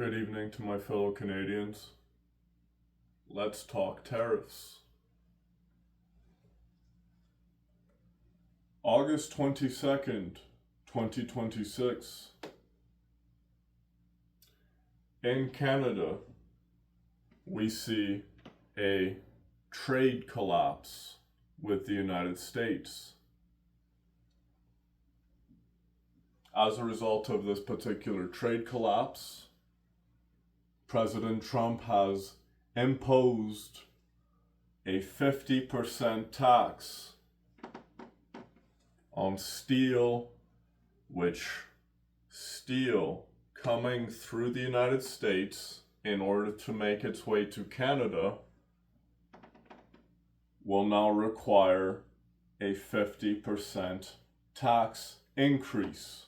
Good evening to my fellow Canadians. Let's talk tariffs. August 22nd, 2026. In Canada, we see a trade collapse with the United States. As a result of this particular trade collapse, President Trump has imposed a 50% tax on steel, which steel coming through the United States in order to make its way to Canada will now require a 50% tax increase.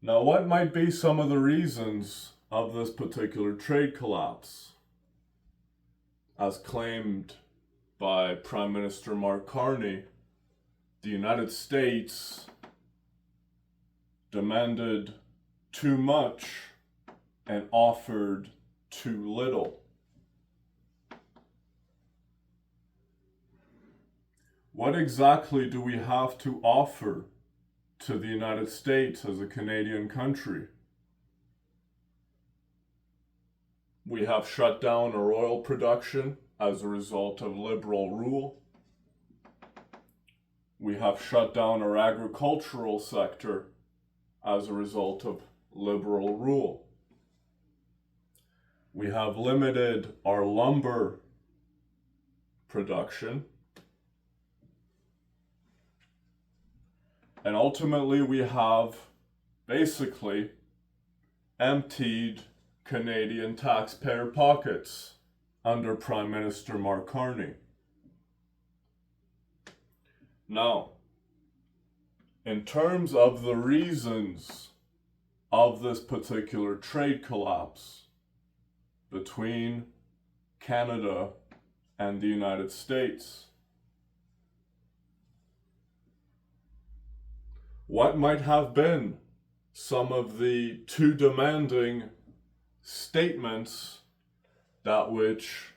Now, what might be some of the reasons of this particular trade collapse? As claimed by Prime Minister Mark Carney, the United States demanded too much and offered too little. What exactly do we have to offer to the United States as a Canadian country? We have shut down our oil production as a result of liberal rule. We have shut down our agricultural sector as a result of liberal rule. We have limited our lumber production. And ultimately, we have basically emptied Canadian taxpayer pockets under Prime Minister Mark Carney. Now, in terms of the reasons of this particular trade collapse between Canada and the United States, what might have been some of the too demanding statements that which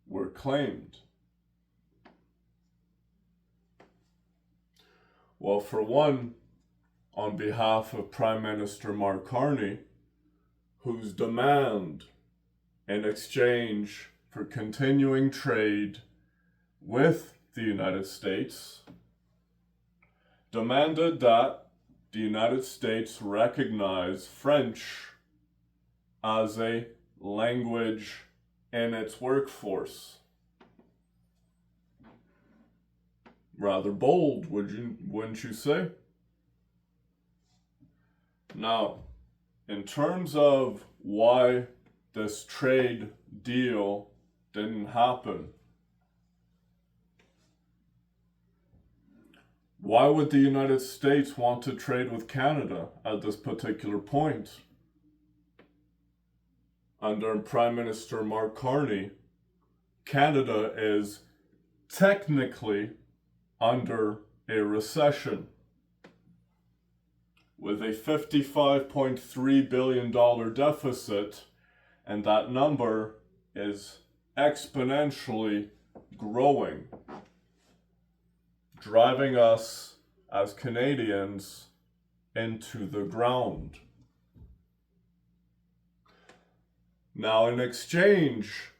were claimed? Well, for one, on behalf of Prime Minister Mark Carney, whose demand in exchange for continuing trade with the United States demanded that the United States recognize French as a language in its workforce. Rather bold, wouldn't you say? Now, in terms of why this trade deal didn't happen, why would the United States want to trade with Canada at this particular point? Under Prime Minister Mark Carney, Canada is technically under a recession with a $55.3 billion deficit, and that number is exponentially growing, driving us as Canadians into the ground. Now, in exchange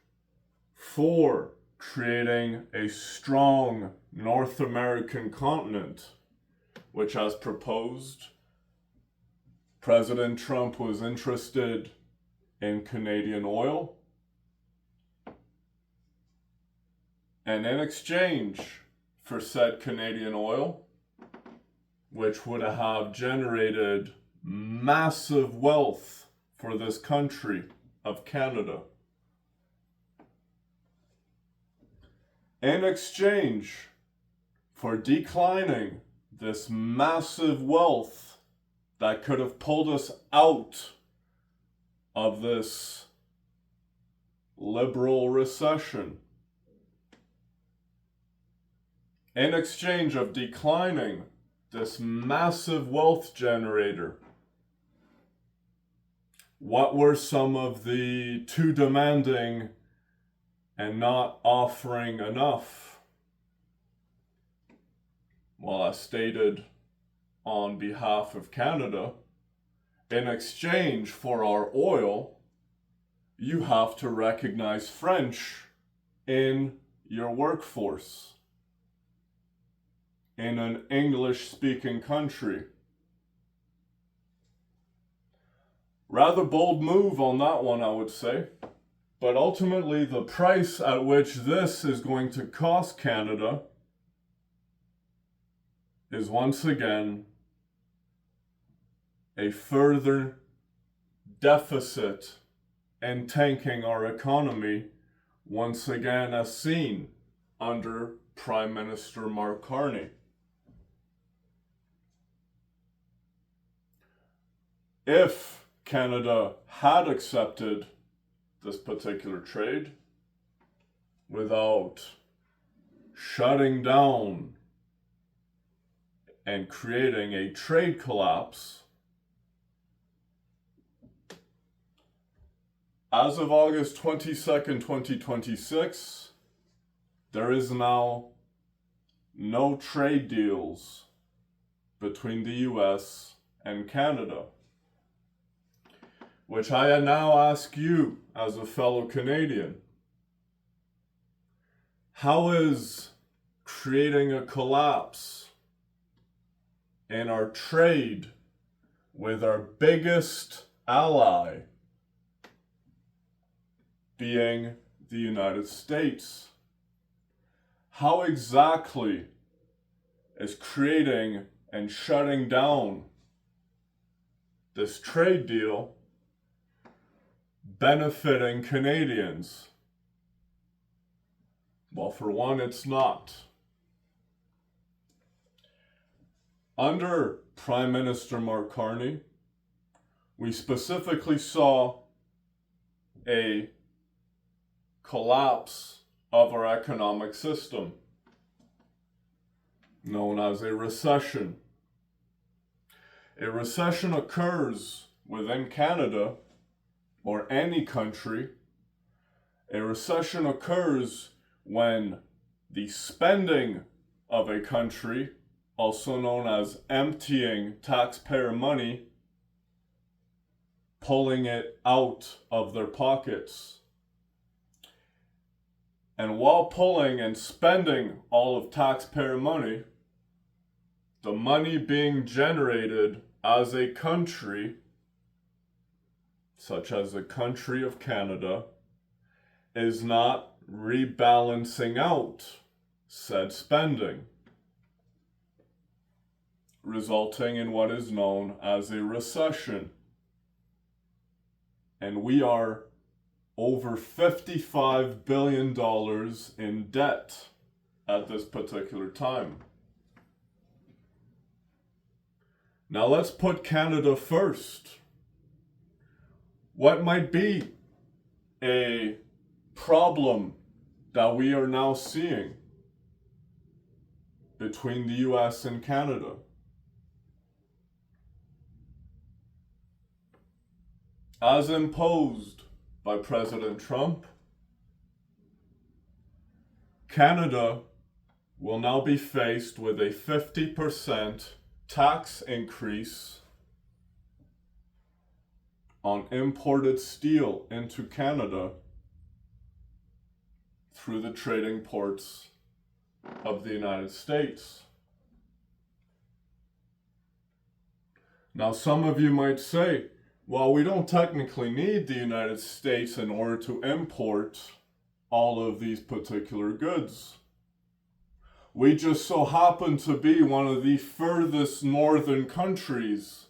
for creating a strong North American continent, which, as proposed, President Trump was interested in Canadian oil, and in exchange for said Canadian oil, which would have generated massive wealth for this country of Canada. In exchange for declining this massive wealth that could have pulled us out of this liberal recession, in exchange of declining this massive wealth generator What were some of the too demanding and not offering enough? Well, as stated on behalf of Canada, in exchange for our oil, you have to recognize French in your workforce in an English-speaking country. Rather bold move on that one, I would say. But ultimately, the price at which this is going to cost Canada is once again a further deficit and tanking our economy, once again as seen under Prime Minister Mark Carney. If Canada had accepted this particular trade without shutting down and creating a trade collapse, as of August 22nd, 2026, there is now no trade deals between the US and Canada. Which I now ask you as a fellow Canadian, how is creating a collapse in our trade with our biggest ally being the United States, how exactly is creating and shutting down this trade deal benefiting Canadians? Well, for one, it's not. Under Prime Minister Mark Carney, we specifically saw a collapse of our economic system, known as a recession. A recession occurs within Canada or any country. A recession occurs when the spending of a country, also known as emptying taxpayer money, pulling it out of their pockets. And while pulling and spending all of taxpayer money, the money being generated as a country, such as the country of Canada, is not rebalancing out said spending, resulting in what is known as a recession. And we are over $55 billion in debt at this particular time. Now let's put Canada first. What might be a problem that we are now seeing between the US and Canada? As imposed by President Trump, Canada will now be faced with a 50% tax increase on imported steel into Canada through the trading ports of the United States. Now, some of you might say, well, we don't technically need the United States in order to import all of these particular goods. We just so happen to be one of the furthest northern countries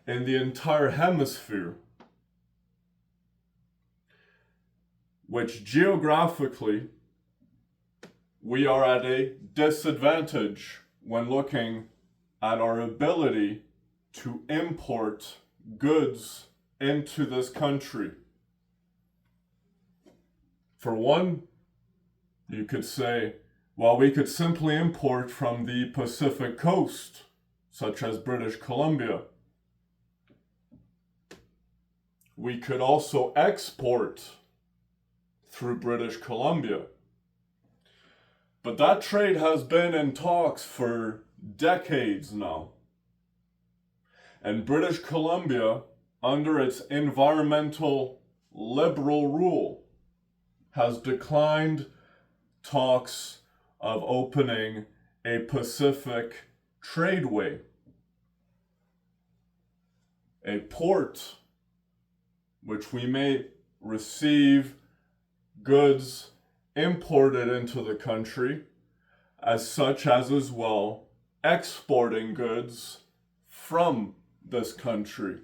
in the entire hemisphere, which geographically we are at a disadvantage when looking at our ability to import goods into this country. For one, you could say, well, we could simply import from the Pacific coast, such as British Columbia. we could also export through British Columbia. But that trade has been in talks for decades now. And British Columbia, under its environmental liberal rule, has declined talks of opening a Pacific tradeway, a port which we may receive goods imported into the country, such as well exporting goods from this country.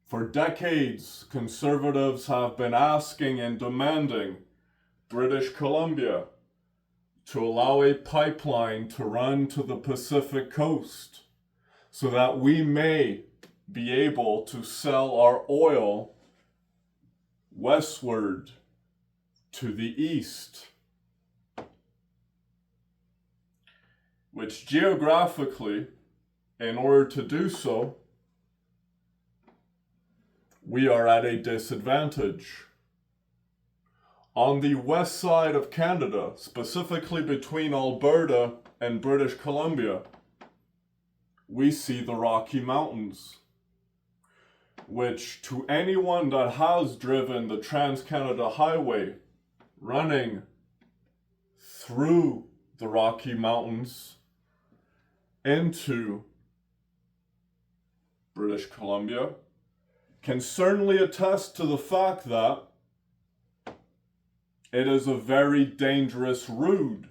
For decades, conservatives have been asking and demanding British Columbia to allow a pipeline to run to the Pacific coast so that we may be able to sell our oil westward to the east, which geographically, in order to do so, we are at a disadvantage. On the west side of Canada, specifically between Alberta and British Columbia, we see the Rocky Mountains, which to anyone that has driven the Trans-Canada Highway running through the Rocky Mountains into British Columbia can certainly attest to the fact that it is a very dangerous route.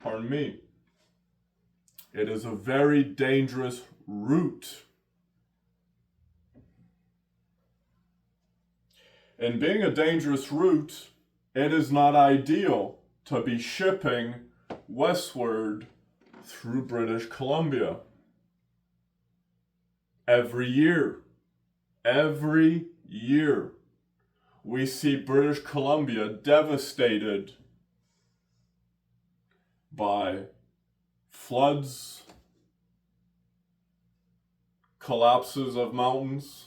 Pardon me. It is a very dangerous route. And being a dangerous route, it is not ideal to be shipping westward through British Columbia. Every year, we see British Columbia devastated by floods, collapses of mountains,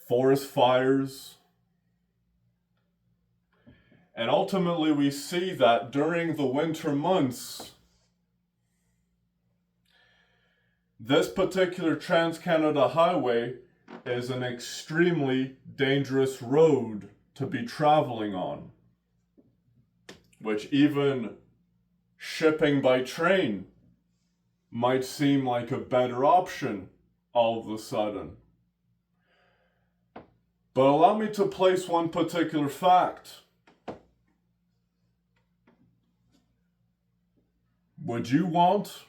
forest fires, and ultimately we see that during the winter months, this particular Trans-Canada Highway is an extremely dangerous road to be traveling on, which even shipping by train might seem like a better option all of a sudden. But allow me to place one particular fact. Would you want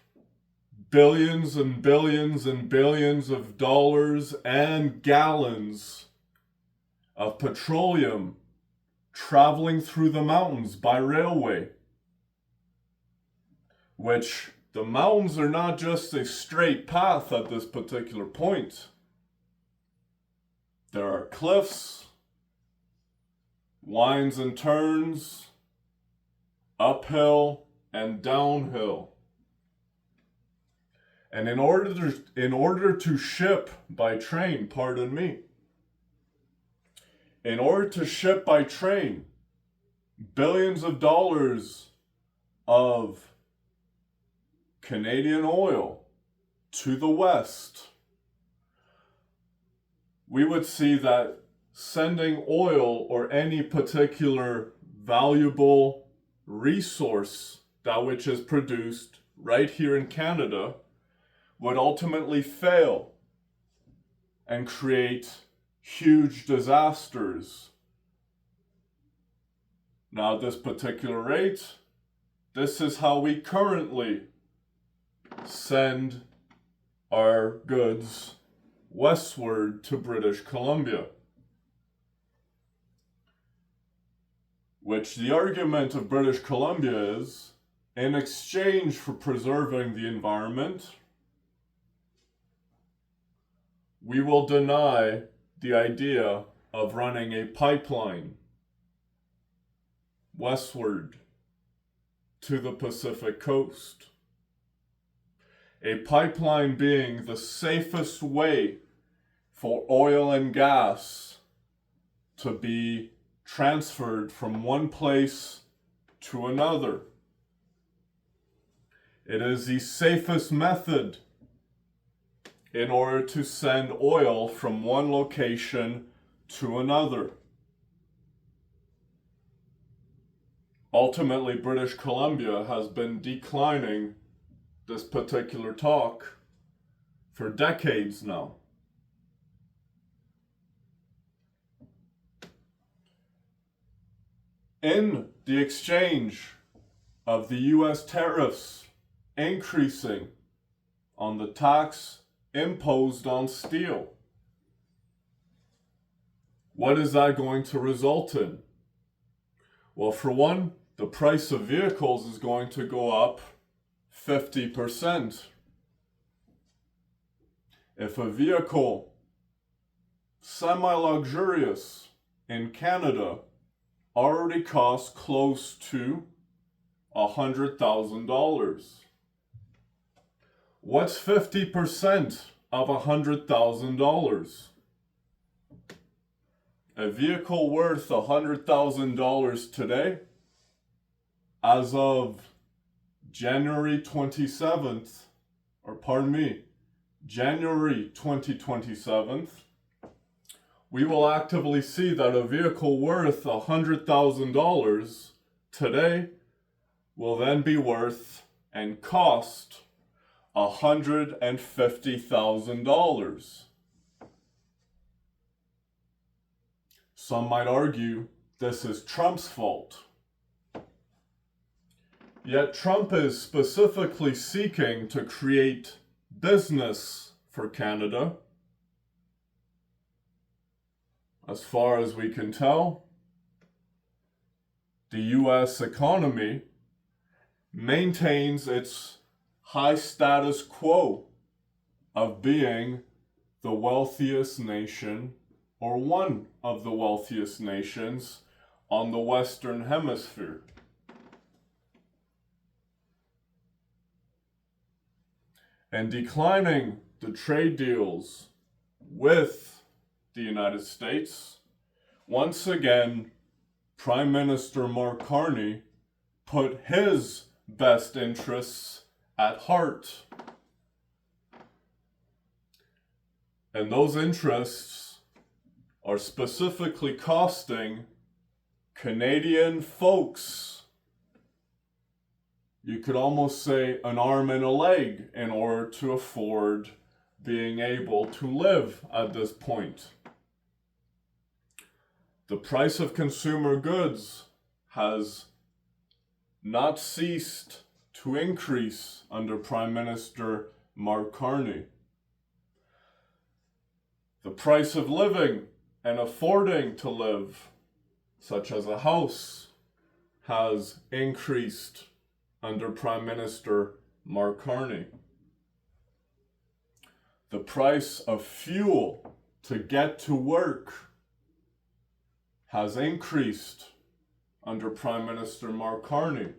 billions and billions and billions of dollars and gallons of petroleum traveling through the mountains by railway? Which the mountains are not just a straight path at this particular point. There are cliffs, winds and turns, uphill and downhill. And in order to ship by train, in order to ship by train billions of dollars of Canadian oil to the west, we would see that sending oil or any particular valuable resource, that which is produced right here in Canada, would ultimately fail and create huge disasters. Now, at this particular rate, this is how we currently send our goods westward to British Columbia. Which the argument of British Columbia is, in exchange for preserving the environment, we will deny the idea of running a pipeline westward to the Pacific coast. A pipeline being the safest way for oil and gas to be transferred from one place to another. It is the safest method in order to send oil from one location to another. Ultimately, British Columbia has been declining this particular talk for decades now. In the exchange of the US tariffs increasing on the tax imposed on steel, what is that going to result in? Well, for one, the price of vehicles is going to go up 50%. If a vehicle, semi-luxurious in Canada, already costs close to $100,000, what's 50% of $100,000? A vehicle worth $100,000 today, as of January 2027, we will actively see that a vehicle worth $100,000 today will then be worth and cost $150,000. Some might argue this is Trump's fault. Yet Trump is specifically seeking to create business for Canada. As far as we can tell, the US economy maintains its high status quo of being the wealthiest nation, or one of the wealthiest nations, on the Western Hemisphere. And declining the trade deals with the United States, once again, Prime Minister Mark Carney put his best interests at heart. And those interests are specifically costing Canadian folks, you could almost say, an arm and a leg in order to afford being able to live at this point. The price of consumer goods has not ceased to increase under Prime Minister Mark Carney. The price of living and affording to live, such as a house, has increased under Prime Minister Mark Carney. The price of fuel to get to work has increased under Prime Minister Mark Carney.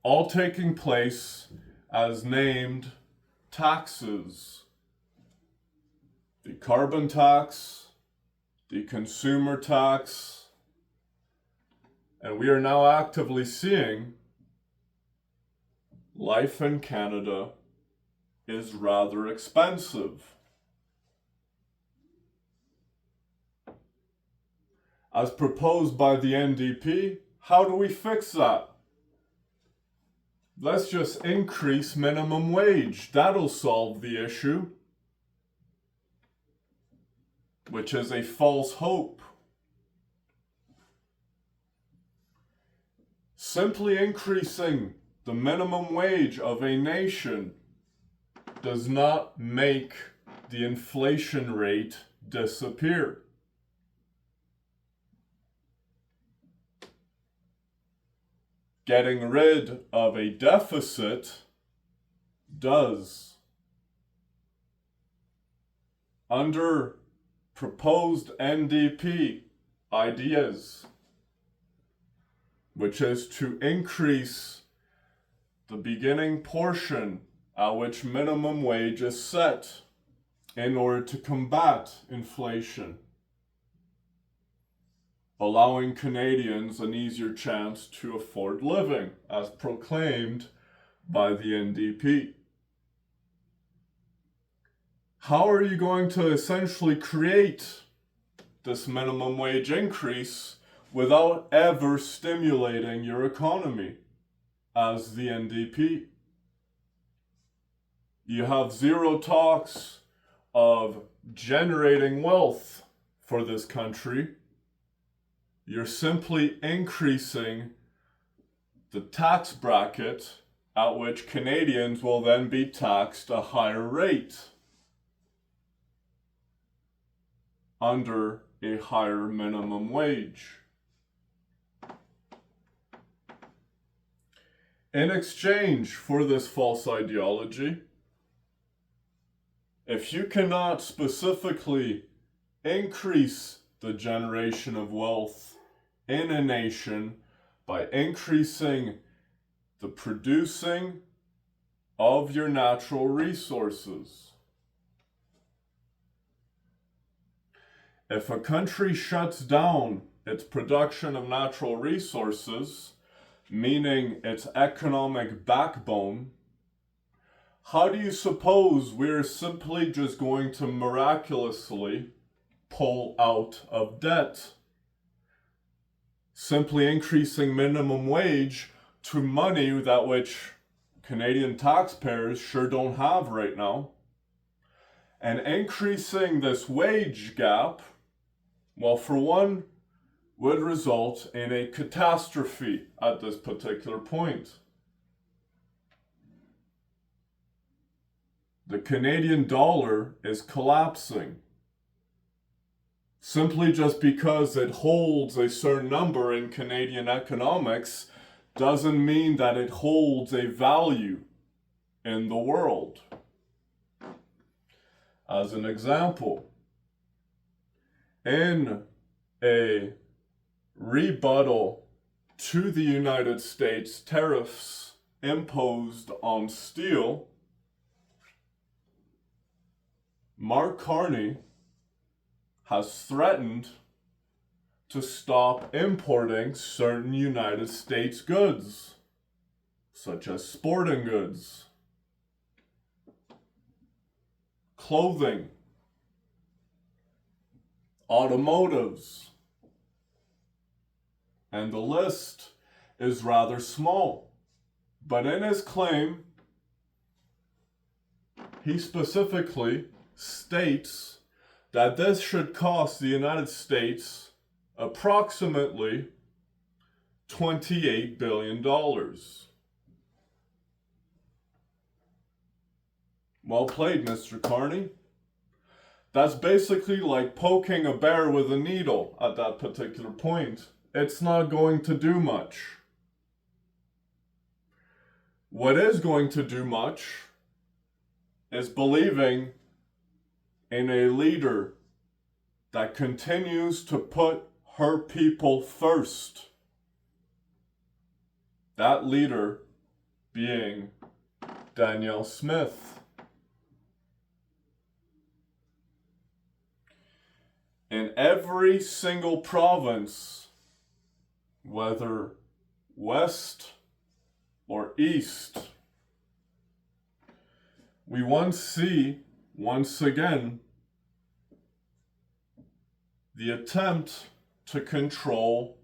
All taking place as named taxes. The carbon tax, the consumer tax, and we are now actively seeing life in Canada is rather expensive. As proposed by the NDP, how do we fix that? Let's just increase minimum wage. That'll solve the issue, which is a false hope. Simply increasing the minimum wage of a nation does not make the inflation rate disappear. Getting rid of a deficit does. Under proposed NDP ideas, which is to increase the beginning portion at which minimum wage is set in order to combat inflation, allowing Canadians an easier chance to afford living, as proclaimed by the NDP. How are you going to essentially create this minimum wage increase without ever stimulating your economy as the NDP? You have zero talks of generating wealth for this country. You're simply increasing the tax bracket at which Canadians will then be taxed a higher rate under a higher minimum wage. In exchange for this false ideology, if you cannot specifically increase the generation of wealth in a nation by increasing the producing of your natural resources, if a country shuts down its production of natural resources, meaning its economic backbone, how do you suppose we're simply just going to miraculously pull out of debt? Simply increasing minimum wage to money that which Canadian taxpayers sure don't have right now, and increasing this wage gap, well, for one, would result in a catastrophe at this particular point. The Canadian dollar is collapsing. Simply just because it holds a certain number in Canadian economics doesn't mean that it holds a value in the world. As an example, in a rebuttal to the United States tariffs imposed on steel, Mark Carney has threatened to stop importing certain United States goods, such as sporting goods, clothing, automotives, and the list is rather small. But in his claim, he specifically states that this should cost the United States approximately $28 billion. Well played, Mr. Carney. That's basically like poking a bear with a needle at that particular point. It's not going to do much. What is going to do much is believing in a leader that continues to put her people first. That leader being Danielle Smith. In every single province, whether west or east, we once again, the attempt to control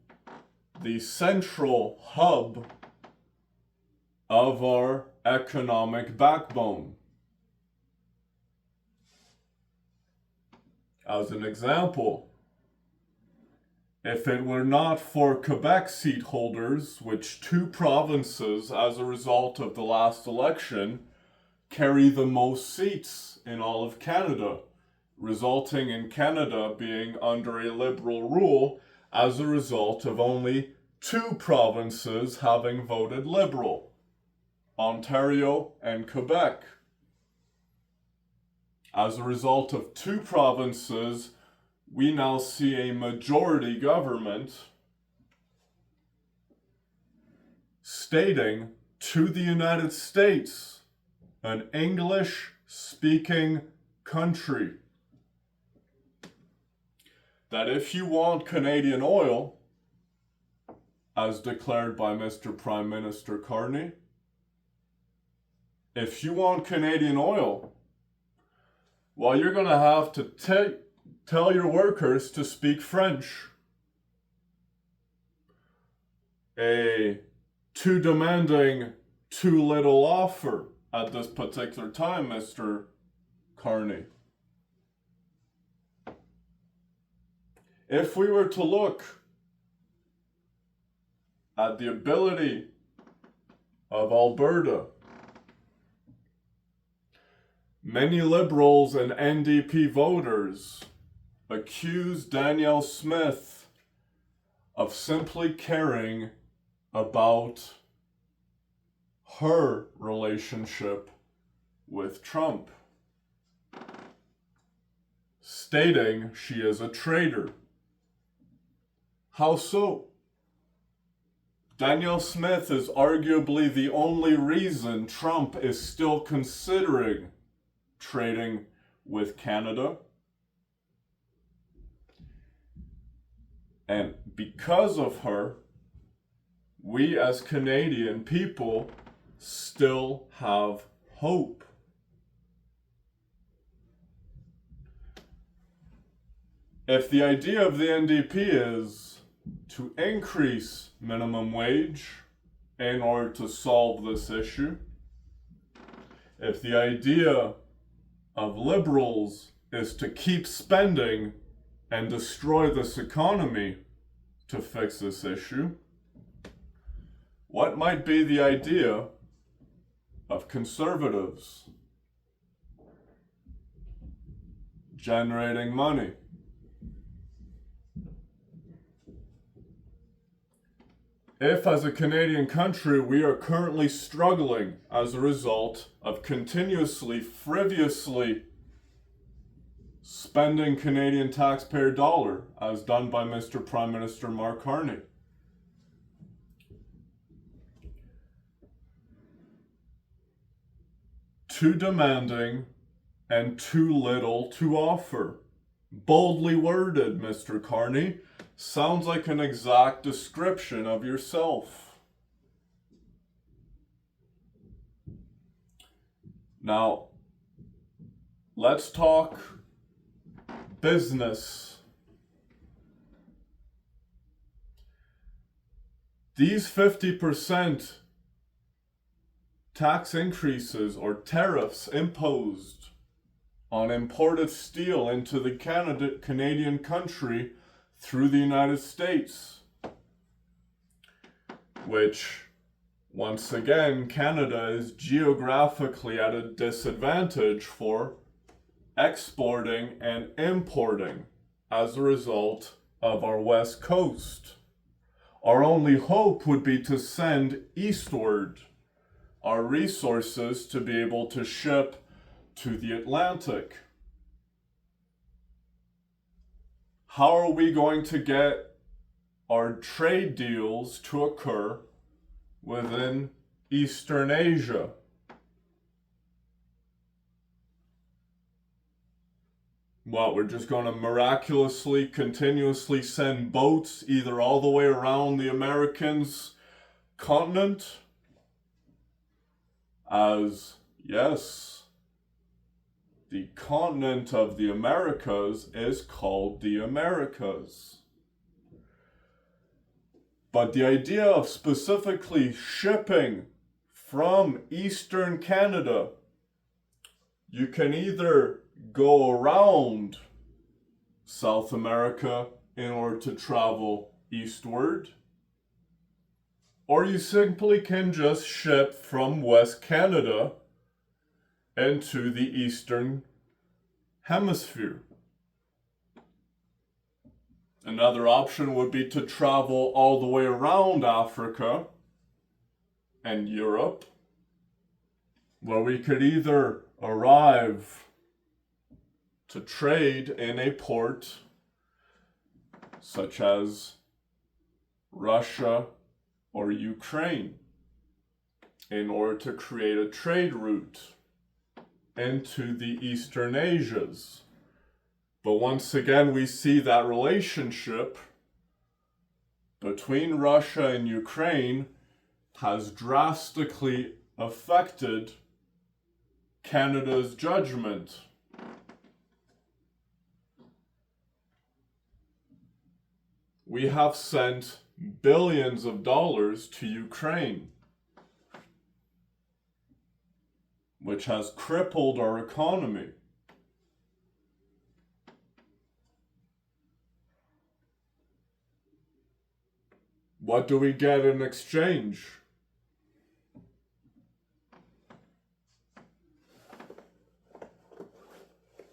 the central hub of our economic backbone. As an example, if it were not for Quebec seat holders, which 2 provinces, as a result of the last election, carry the most seats in all of Canada, resulting in Canada being under a Liberal rule as a result of only 2 provinces having voted Liberal, Ontario and Quebec. As a result of 2 provinces, we now see a majority government stating to the United States an English-speaking country. That if you want Canadian oil, as declared by Mr. Prime Minister Carney, if you want Canadian oil, well, you're going to have to tell your workers to speak French. A too demanding, too little offer at this particular time, Mr. Carney. If we were to look at the ability of Alberta, many Liberals and NDP voters accuse Danielle Smith of simply caring about her relationship with Trump, stating she is a traitor. How so? Danielle Smith is arguably the only reason Trump is still considering trading with Canada. And because of her, we as Canadian people still have hope. If the idea of the NDP is to increase minimum wage in order to solve this issue, if the idea of Liberals is to keep spending and destroy this economy to fix this issue, what might be the idea of Conservatives? Generating money. If, as a Canadian country, we are currently struggling as a result of continuously, frivolously spending Canadian taxpayer dollar, as done by Mr. Prime Minister Mark Carney, too demanding and too little to offer. Boldly worded, Mr. Carney. Sounds like an exact description of yourself. Now, let's talk business. These 50% tax increases or tariffs imposed on imported steel into the Canadian country through the United States, which, once again, Canada is geographically at a disadvantage for exporting and importing as a result of our west coast. Our only hope would be to send eastward our resources to be able to ship to the Atlantic. How are we going to get our trade deals to occur within Eastern Asia? What, we're just going to miraculously, continuously send boats either all the way around the Americans' continent? As, yes, the continent of the Americas is called the Americas. But the idea of specifically shipping from Eastern Canada, you can either go around South America in order to travel eastward, or you simply can just ship from West Canada into the Eastern Hemisphere. Another option would be to travel all the way around Africa and Europe, where we could either arrive to trade in a port such as Russia or Ukraine in order to create a trade route into the Eastern Asias. But once again, we see that relationship between Russia and Ukraine has drastically affected Canada's judgment. We have sent billions of dollars to Ukraine, which has crippled our economy. What do we get in exchange?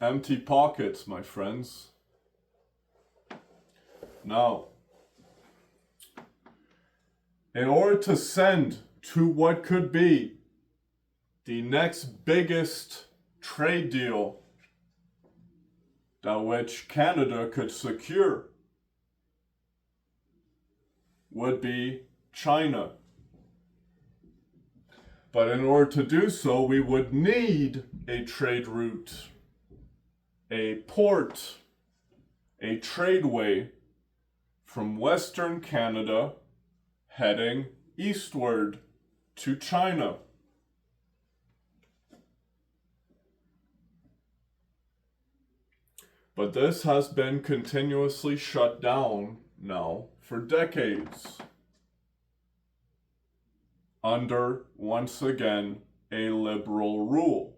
Empty pockets, my friends. Now, in order to send to what could be the next biggest trade deal that which Canada could secure would be China. But in order to do so, we would need a trade route, a port, a tradeway from Western Canada heading eastward to China. But this has been continuously shut down now for decades, under, once again, a liberal rule.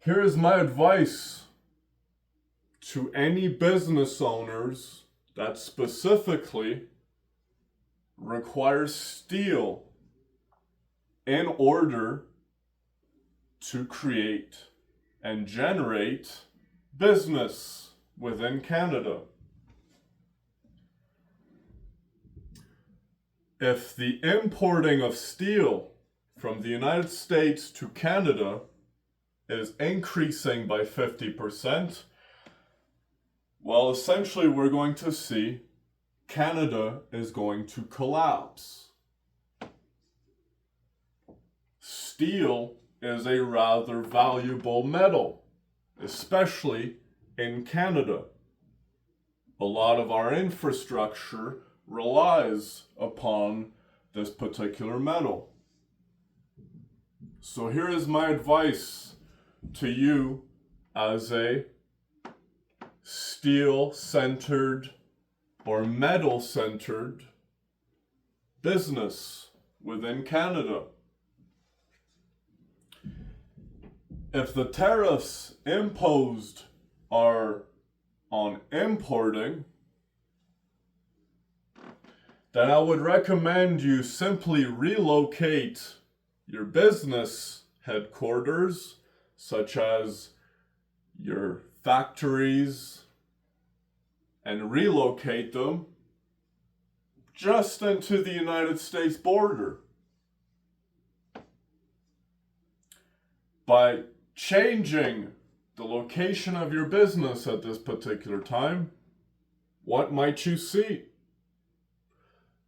Here is my advice to any business owners that specifically require steel in order to create and generate business within Canada. If the importing of steel from the United States to Canada is increasing by 50%, well, essentially we're going to see Canada is going to collapse. Steel is a rather valuable metal, especially in Canada. A lot of our infrastructure relies upon this particular metal. So here is my advice to you as a steel-centered or metal-centered business within Canada. If the tariffs imposed are on importing, then I would recommend you simply relocate your business headquarters, such as your factories, and relocate them just into the United States border. By changing the location of your business at this particular time, what might you see?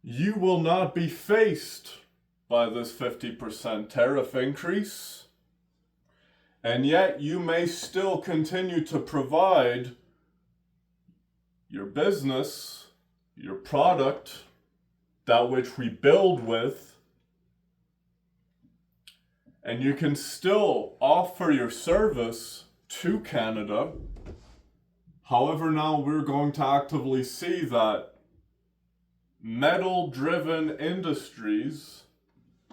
You will not be faced by this 50% tariff increase, and yet you may still continue to provide your business, your product, that which we build with, and you can still offer your service to Canada. However, now we're going to actively see that metal-driven industries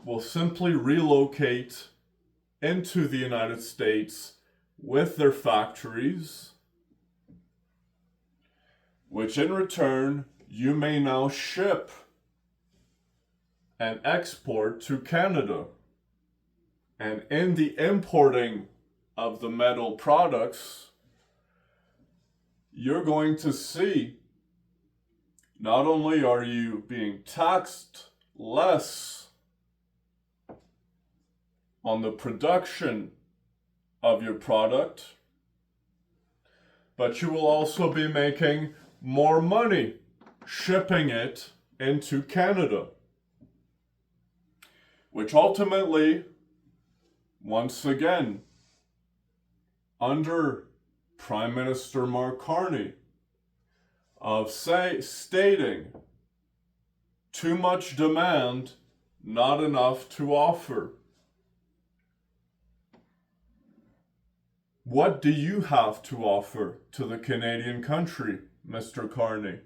will simply relocate into the United States with their factories, which in return you may now ship and export to Canada. And in the importing of the metal products, you're going to see not only are you being taxed less on the production of your product, but you will also be making more money shipping it into Canada. which ultimately, once again, under Prime Minister Mark Carney, of stating too much demand, not enough to offer. What do you have to offer to the Canadian country, Mr. Carney?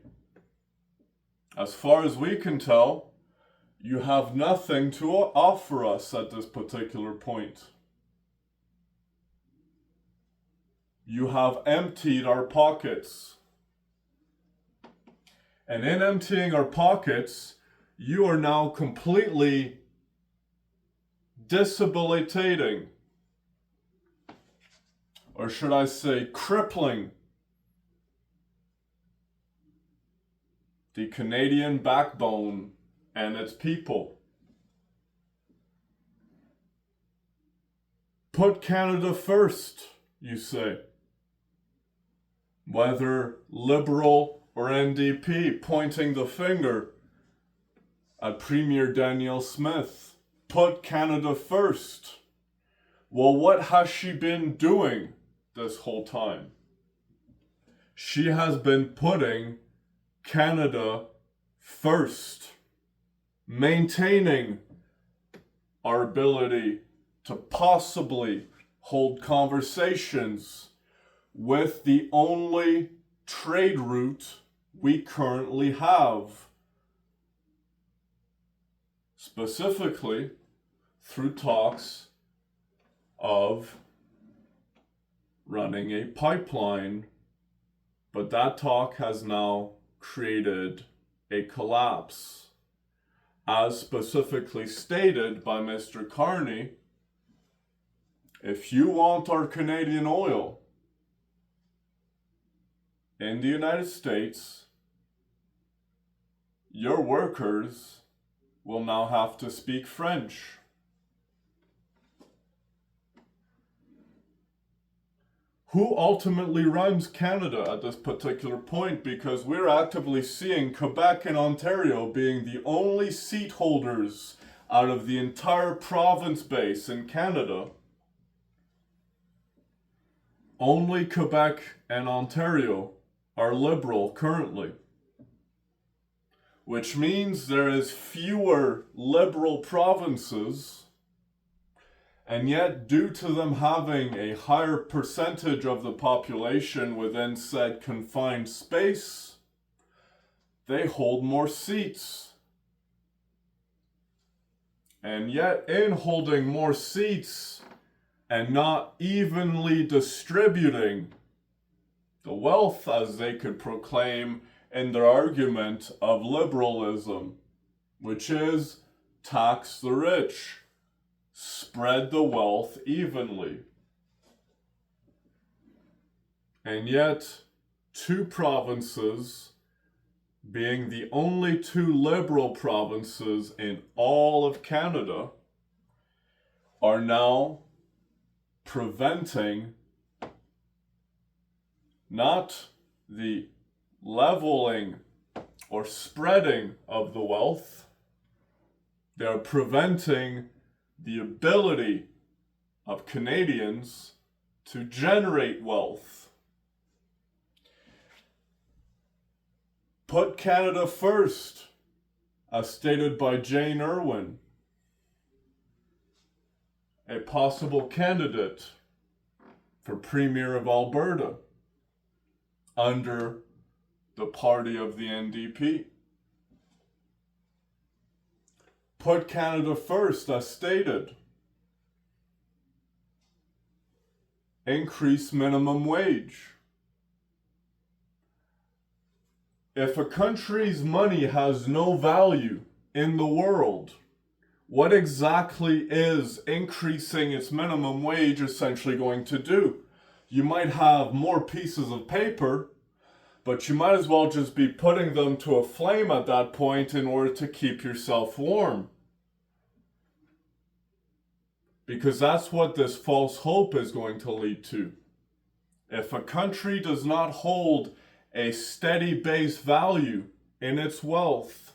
As far as we can tell, you have nothing to offer us at this particular point. You have emptied our pockets. And in emptying our pockets, you are now completely debilitating, or should I say crippling, the Canadian backbone and its people. Put Canada first, you say. Whether Liberal or NDP pointing the finger at Premier Danielle Smith. Put Canada first. Well, what has she been doing this whole time? She has been putting Canada first, maintaining our ability to possibly hold conversations with the only trade route we currently have, specifically through talks of running a pipeline, but that talk has now created a collapse. As specifically stated by Mr. Carney, if you want our Canadian oil in the United States, your workers will now have to speak French. Who ultimately runs Canada at this particular point? Because we're actively seeing Quebec and Ontario being the only seat holders out of the entire province base in Canada. Only Quebec and Ontario are Liberal currently, which means there is fewer Liberal provinces, and yet due to them having a higher percentage of the population within said confined space, they hold more seats. And yet in holding more seats and not evenly distributing the wealth, as they could proclaim in their argument of liberalism, which is tax the rich, spread the wealth evenly. And yet, two provinces, being the only two liberal provinces in all of Canada, are now preventing not the leveling or spreading of the wealth. They are preventing the ability of Canadians to generate wealth. Put Canada first, as stated by Jane Irwin, a possible candidate for Premier of Alberta under the party of the NDP. Put Canada first, as stated. Increase minimum wage. If a country's money has no value in the world, what exactly is increasing its minimum wage essentially going to do? You might have more pieces of paper, but you might as well just be putting them to a flame at that point in order to keep yourself warm. Because that's what this false hope is going to lead to. If a country does not hold a steady base value in its wealth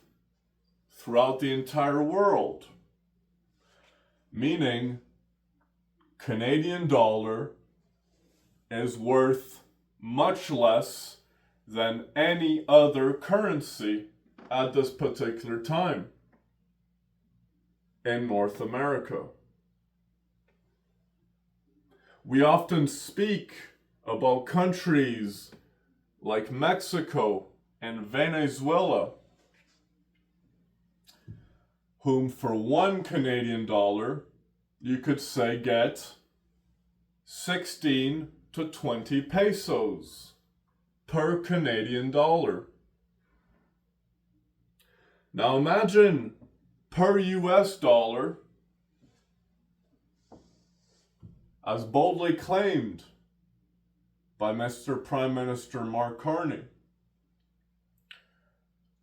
throughout the entire world, meaning Canadian dollar is worth much less than any other currency at this particular time in North America. We often speak about countries like Mexico and Venezuela, whom for one Canadian dollar, you could say get 16 to 20 pesos per Canadian dollar. Now imagine per US dollar, as boldly claimed by Mr. Prime Minister Mark Carney,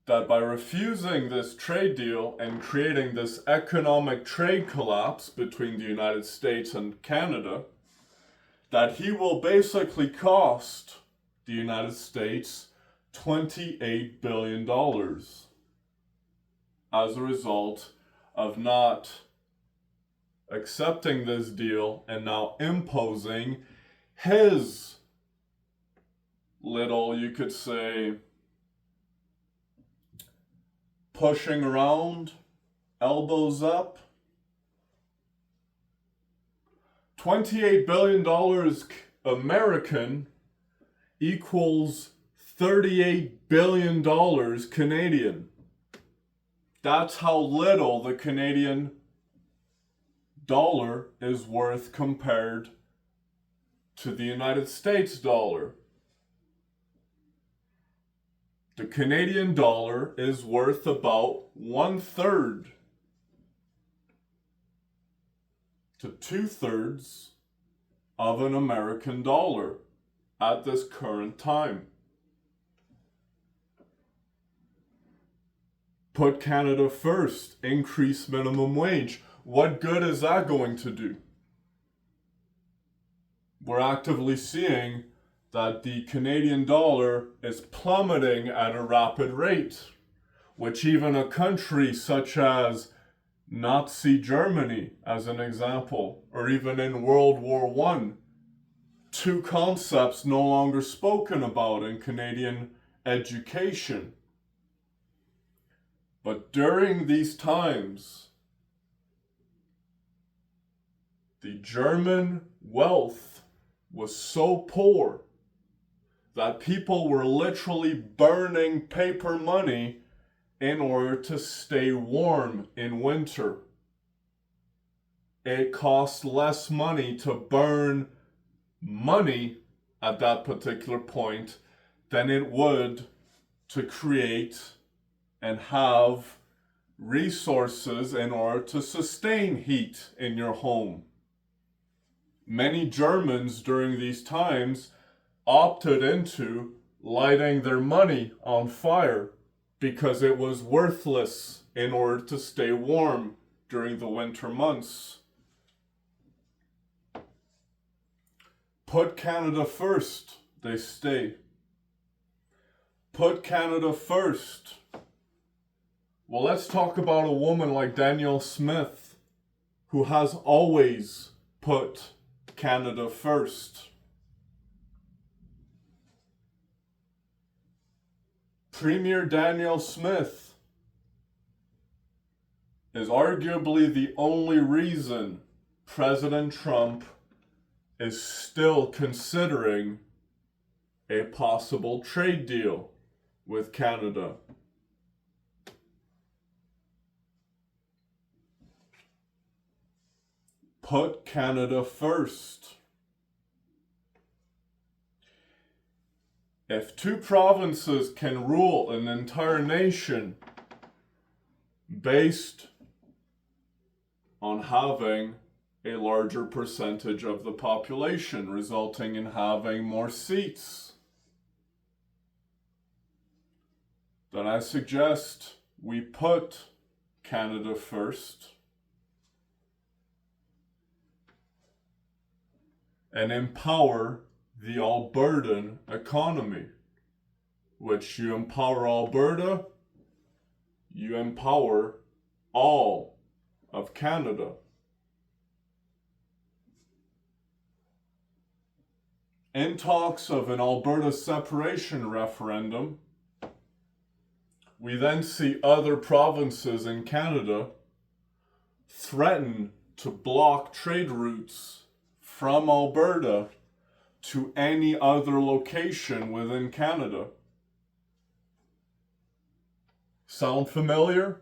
that by refusing this trade deal and creating this economic trade collapse between the United States and Canada, that he will basically cost the United States $28 billion as a result of not accepting this deal and now imposing his little, you could say, pushing around, elbows up. $28 billion American equals $38 billion Canadian. That's how little the Canadian dollar is worth compared to the United States dollar. The Canadian dollar is worth about 1/3 to 2/3 of an American dollar at this current time. Put Canada first, increase minimum wage. What good is that going to do? We're actively seeing that the Canadian dollar is plummeting at a rapid rate, which even a country such as Nazi Germany, as an example, or even in World War I, two concepts no longer spoken about in Canadian education. But during these times, the German wealth was so poor that people were literally burning paper money in order to stay warm in winter. It cost less money to burn money at that particular point than it would to create and have resources in order to sustain heat in your home. Many Germans during these times opted into lighting their money on fire because it was worthless in order to stay warm during the winter months. Put Canada first, they stay. Put Canada first. Well, let's talk about a woman like Danielle Smith, who has always put Canada first. Premier Danielle Smith is arguably the only reason President Trump is still considering a possible trade deal with Canada. Put Canada first. If two provinces can rule an entire nation based on having a larger percentage of the population, resulting in having more seats, then I suggest we put Canada first and empower the Albertan economy. Which you empower Alberta, you empower all of Canada. in talks of an Alberta separation referendum, we then see other provinces in Canada threaten to block trade routes from Alberta to any other location within Canada. Sound familiar?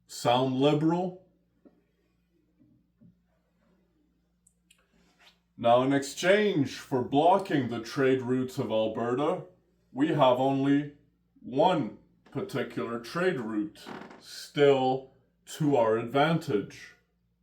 Sound liberal? Now, in exchange for blocking the trade routes of Alberta, we have only one particular trade route still to our advantage.